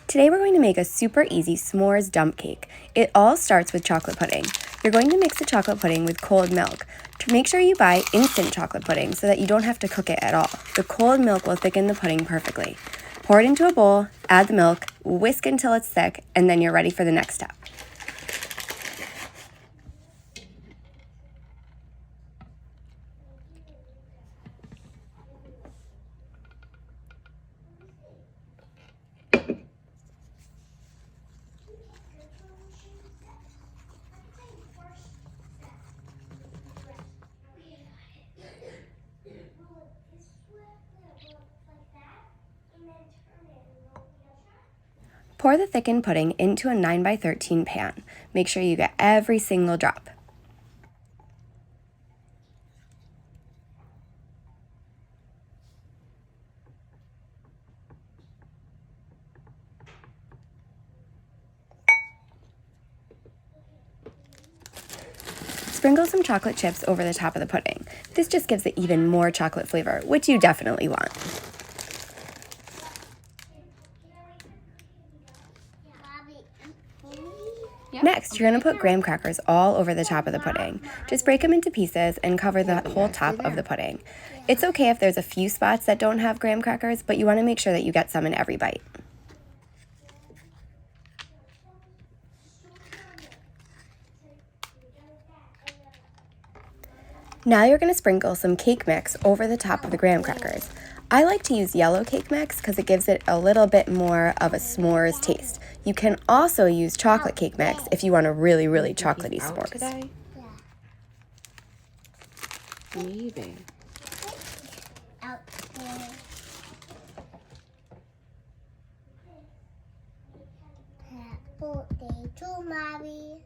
Today we're going to make a super easy s'mores dump cake. It all starts with chocolate pudding. You're going to mix the chocolate pudding with cold milk. To make sure you buy instant chocolate pudding so that you don't have to cook it at all. The cold milk will thicken the pudding perfectly. Pour it into a bowl, add the milk, whisk until it's thick, and then you're ready for the next step. Pour the thickened pudding into a 9x13 pan. Make sure you get every single drop. Sprinkle some chocolate chips over the top of the pudding. This just gives it even more chocolate flavor, which you definitely want. Next, you're going to put graham crackers all over the top of the pudding. Just break them into pieces and cover the whole top of the pudding. It's okay if there's a few spots that don't have graham crackers, but you want to make sure that you get some in every bite. Now you're going to sprinkle some cake mix over the top of the graham crackers. I like to use yellow cake mix because it gives it a little bit more of a s'mores taste. You can also use chocolate cake mix if you want a really, really chocolatey s'mores. Today? Yeah. Maybe. Out there. Potato, Mommy.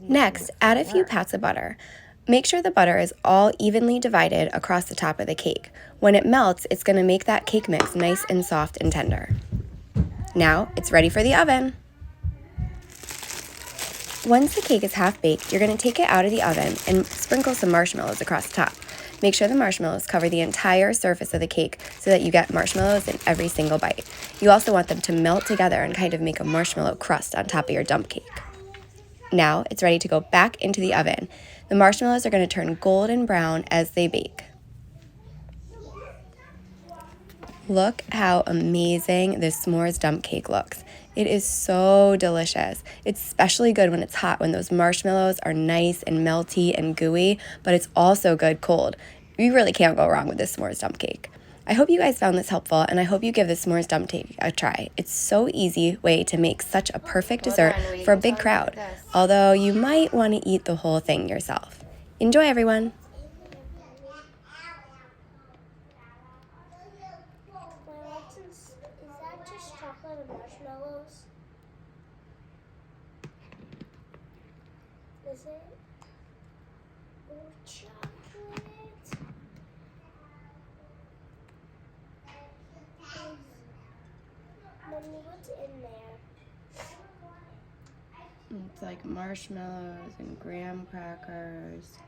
Next, add a few pats of butter. Make sure the butter is all evenly divided across the top of the cake. When it melts, it's going to make that cake mix nice and soft and tender. Now, it's ready for the oven. Once the cake is half baked, you're going to take it out of the oven and sprinkle some marshmallows across the top. Make sure the marshmallows cover the entire surface of the cake so that you get marshmallows in every single bite. You also want them to melt together and kind of make a marshmallow crust on top of your dump cake. Now, it's ready to go back into the oven. The marshmallows are going to turn golden brown as they bake. Look how amazing this s'mores dump cake looks. It is so delicious. It's especially good when it's hot, when those marshmallows are nice and melty and gooey, but it's also good cold. You really can't go wrong with this s'mores dump cake. I hope you guys found this helpful, and I hope you give this s'mores dump cake a try. It's so easy way to make such a perfect dessert for a big crowd, although you might want to eat the whole thing yourself. Enjoy, everyone! Is that just chocolate and marshmallows? Is it? Oh, chocolate. Mommy, what's in there? It's like marshmallows and graham crackers.